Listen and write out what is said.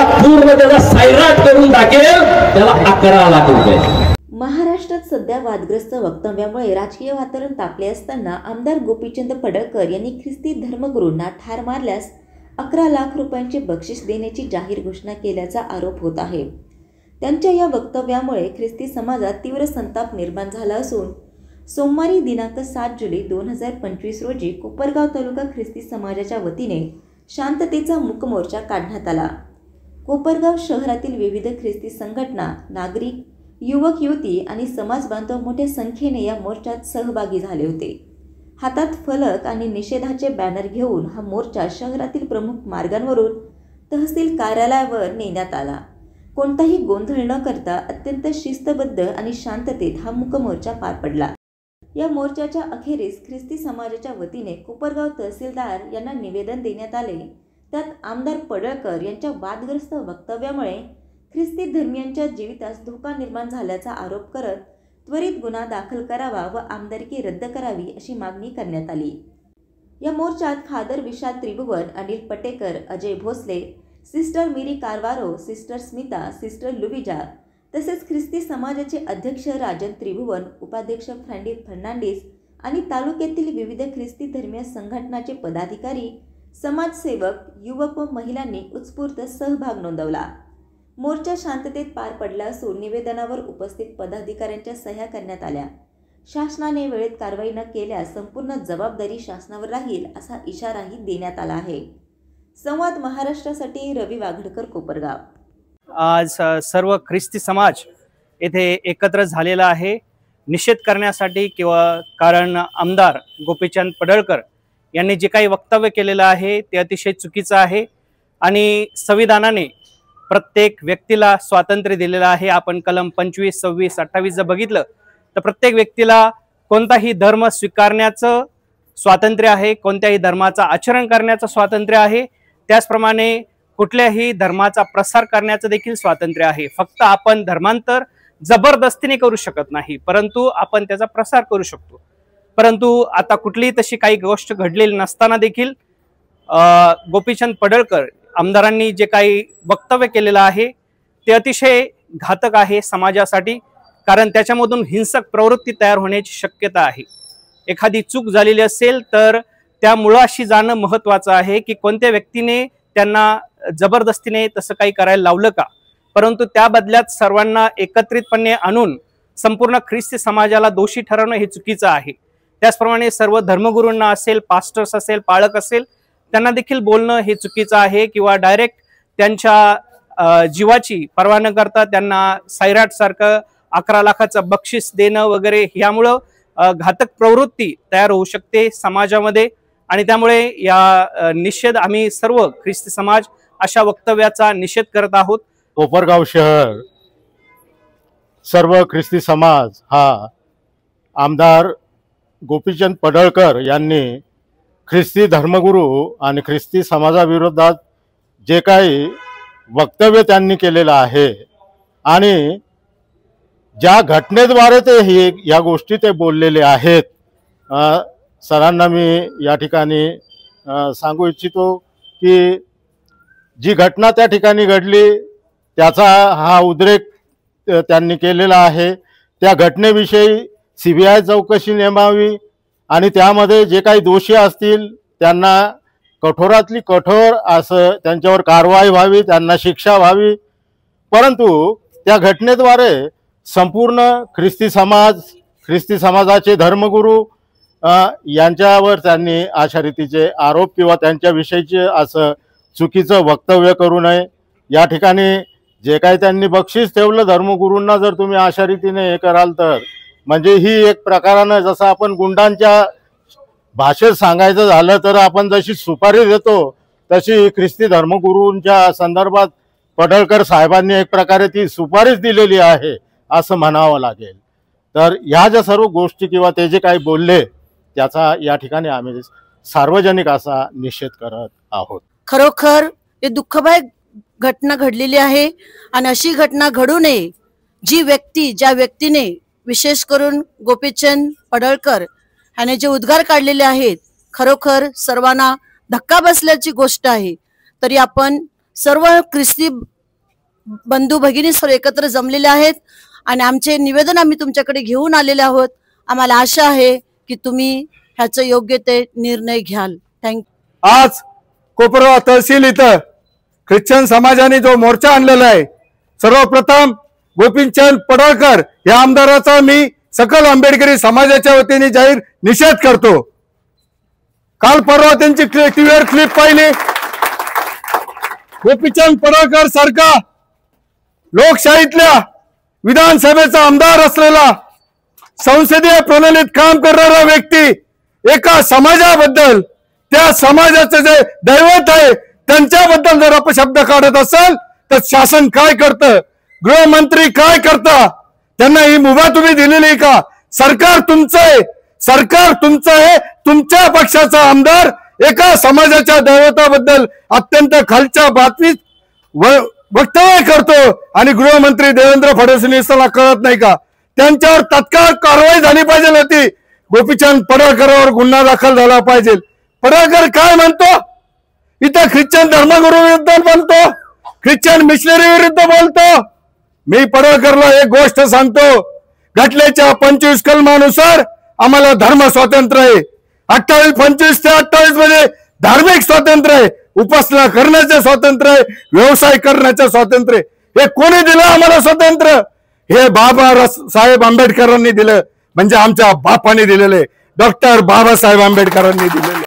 पूर्ण त्याचा सैराट करून टाकेल, त्याला 11 लाख रुपये. महाराष्ट्रात सध्या वादग्रस्त वक्तव्यामुळे राजकीय वातावरण तापले असताना आमदार गोपीचंद पडळकर यांनी ख्रिस्ती धर्मगुरूंना ठार मारल्यास 11 लाख रुपयांचे बक्षीस देण्याची जाहीर घोषणा केल्याचा आरोप होत आहे. त्यांच्या या वक्तव्यामुळे ख्रिस्ती समाजात तीव्र संताप निर्माण झाला असून सोमवारी दिनांक 7 जुलै 2025 रोजी कोपरगाव तालुका ख्रिस्ती समाजाच्या वतीने शांततेचा मूक मोर्चा काढण्यात आला. कोपरगाव शहरातील विविध ख्रिस्ती संघटना, नागरिक, युवक युवती आणि समाज बांधव मोठ्या संख्येने या मोर्चात सहभागी झाले होते. हातात फलक आणि निषेधाचे बॅनर घेऊन हा मोर्चा शहरातील प्रमुख मार्गांवरून तहसील कार्यालयावर नेण्यात आला. कोणताही गोंधळ न करता अत्यंत शिस्तबद्ध आणि शांततेत हा मूक मोर्चा पार पडला. या मोर्चाच्या अखेरीस ख्रिस्ती समाजाच्या वतीने कोपरगाव तहसीलदार यांना निवेदन देण्यात आले. त्यात आमदार पडळकर यांच्या वादग्रस्त वक्तव्यामुळे ख्रिस्ती धर्मियांच्या जीवितास धोका निर्माण झाल्याचा आरोप करत त्वरित गुन्हा दाखल करावा व आमदारकी रद्द करावी अशी मागणी करण्यात आली. या मोर्चात फादर विशाल त्रिभुवन, अनिल पटेकर, अजय भोसले, सिस्टर मिरी कारवारो, सिस्टर स्मिता, सिस्टर लुविजा तसेच ख्रिस्ती समाजाचे अध्यक्ष राजन त्रिभुवन, उपाध्यक्ष फ्रँडी फर्नांडिस आणि तालुक्यातील विविध ख्रिस्ती धर्मीय संघटनाचे पदाधिकारी, समाजसेवक, युवक व महिलांनी उत्स्फूर्त सहभाग नोंदवला. मोर्चा शांततेत पार पडला असून निवेदनावर उपस्थित पदाधिकाऱ्यांच्या सह्या करण्यात आल्या. शासनाने वेळेत कारवाई न केल्यास संपूर्ण जबाबदारी शासनावर राहील असा इशाराही देण्यात आला आहे. संवाद महाराष्ट्रासाठी रवी वाघडकर, कोपरगाव. आज सर्व ख्रिस्ती समाज येथे एकत्र झालेला आहे निषेध करण्यासाठी, किंवा कारण आमदार गोपीचंद पडळकर यांनी जे काही वक्तव्य केलेलं आहे ते अतिशय चुकीचं आहे आणि संविधानाने प्रत्येक व्यक्तीला स्वातंत्र्य दिलेलं आहे. आपण कलम 25, 26, 28 जर बघितलं तर प्रत्येक व्यक्तीला कोणताही धर्म स्वीकारण्याचं स्वातंत्र्य आहे, कोणत्याही धर्माचं आचरण करण्याचं स्वातंत्र्य आहे. त्याचप्रमाणे कुठल्याही धर्माचा प्रसार करण्याचं देखील स्वातंत्र्य आहे. फक्त आपण धर्मांतर जबरदस्तीने करू शकत नाही, परंतु आपण त्याचा प्रसार करू शकतो. परंतु आता कुठलीही तशी काही गोष्ट घडलेली नसताना देखील गोपीचंद पडळकर आमदारांनी जे काही वक्तव्य केलेलं आहे ते अतिशय घातक आहे समाजासाठी, कारण त्याच्यामधून हिंसक प्रवृत्ती तयार होण्याची शक्यता आहे. एखादी चूक झालेली असेल तर त्या मुळाशी जाणं महत्त्वाचं आहे की कोणत्या व्यक्तीने त्यांना जबरदस्तीने तसं काही करायला लावलं का, परंतु त्या बदल्यात सर्वांना एकत्रितपणे आणून संपूर्ण ख्रिस्ती समाजाला दोषी ठरवणं हे चुकीचं आहे. त्याचप्रमाणे सर्व धर्मगुरूंना असेल, पास्टर्स असेल, पाळक असेल, त्यांना देखील बोलणं हे चुकीचं आहे, किंवा डायरेक्ट त्यांच्या जीवाची पर्वा न करता त्यांना सैराट सारखं 11 लाखाचं बक्षीस देणं वगैरे यामुळं घातक प्रवृत्ती तयार होऊ शकते समाजामध्ये. आणि त्यामुळे या निषेध आम्ही सर्व ख्रिस्ती समाज अशा वक्तव्याचा निषेध करत आहोत. कोपरगाव शहर सर्व ख्रिस्ती समाज हा आमदार गोपीचंद पडळकर यांनी ख्रिस्ती धर्मगुरू आणि ख्रिस्ती समाजाविरोधात जे काही वक्तव्य त्यांनी केलेलं आहे आणि ज्या घटनेद्वारे ते या गोष्टी ते बोललेले आहेत, सरांना मी या ठिकाणी सांगू इच्छितो की जी घटना त्या ठिकाणी घडली त्याचा हा उद्रेक त्यांनी केलेला आहे. त्या घटनेविषयी CBI चौकशी नेमावी आणि त्यामध्ये जे काही दोषी असतील त्यांना कठोरातली कठोर असं त्यांच्यावर कारवाई व्हावी, त्यांना शिक्षा व्हावी. परंतु त्या घटनेद्वारे संपूर्ण ख्रिस्ती समाज, ख्रिस्ती समाजाचे धर्मगुरू यांच्यावर त्यांनी अशा रीतीचे आरोप किंवा त्यांच्याविषयीचे असं चुकीचं वक्तव्य करू नये. या ठिकाणी जे काही त्यांनी बक्षीस ठेवलं धर्मगुरूंना, जर तुम्ही अशा रीतीने हे कराल तर म्हणजे ही एक प्रकारानं, जसं आपण गुंडांच्या भाषेत सांगायचं झालं तर आपण जशी सुपारी देतो तशी ख्रिस्ती धर्मगुरूंच्या संदर्भात पडळकर साहेबांनी एक प्रकारे ती सुपारीच दिलेली आहे असं म्हणावं लागेल. तर ह्या ज्या सर्व गोष्टी किंवा ते जे काही बोलले त्याचा या ठिकाणी आम्ही सार्वजनिक असा निषेध करत आहोत. खरोखर हे दुःखदायक घटना घडलेली आहे आणि अशी घटना घडू नये. ज्या व्यक्तीने विशेष करून गोपीचंद पडळकर याने जे उद्गार काढलेले आहेत, खरोखर सर्वांना धक्का बसल्याची गोष्ट आहे. तरी आपण सर्व ख्रिस्ती बंधू भगिनी सर्व एकत्र जमलेले आहेत आणि आमचे निवेदन आम्ही तुमच्याकडे घेऊन आलेले आहोत. आम्हाला आशा आहे की तुम्ही ह्याचं योग्य ते निर्णय घ्याल. थँक्यू. आज कोपरगाव तहसील इथं ख्रिश्चन समाजाने जो मोर्चा आणलेला आहे, सर्वप्रथम गोपीचंद पडळकर या आमदाराचा मी सकल आंबेडकरी समाजाच्या वतीने जाहीर निषेध करतो. काल परवा त्यांची टीव्हीवर क्लिप पाहिली. गोपीचंद पडळकर सारखा लोकशाहीतल्या विधानसभेचा आमदार असलेला, संसदीय प्रणालीत काम करणारा व्यक्ती एका समाजाबद्दल, त्या समाजाचे जे दैवत आहे त्यांच्याबद्दल जर अपशब्द काढत असेल तर शासन काय करतं, गृहमंत्री काय करता? त्यांना ही मुभा तुम्ही दिलेली का? सरकार तुमचं आहे, सरकार तुमचं आहे. तुमच्या पक्षाचा आमदार एका समाजाच्या दैवताबद्दल अत्यंत खालच्या बातमीत वक्तव्य करतो आणि गृहमंत्री देवेंद्र फडणवीसांना कळत नाही का? त्यांच्यावर तत्काळ कारवाई झाली पाहिजे होती. गोपीचंद पडळकरवर गुन्हा दाखल झाला पाहिजे. पडळकर काय म्हणतो? इथं ख्रिश्चन धर्मगुरू विरुद्ध बोलतो, ख्रिश्चन मिशनरी विरुद्ध बोलतो. मी पडळकरला एक गोष्ट सांगतो, घटनेच्या 25 कलमानुसार आम्हाला धर्म स्वातंत्र्य आहे. 25 ते 28 मध्ये धार्मिक स्वातंत्र्य आहे, उपासना करण्याचे स्वातंत्र्य आहे, व्यवसाय करण्याचे स्वातंत्र्य आहे. हे कोणी दिलं आम्हाला स्वातंत्र्य? हे बाबासाहेब आंबेडकरांनी दिलं, म्हणजे आमच्या बापाने दिलेले, डॉक्टर बाबासाहेब आंबेडकरांनी दिलेले.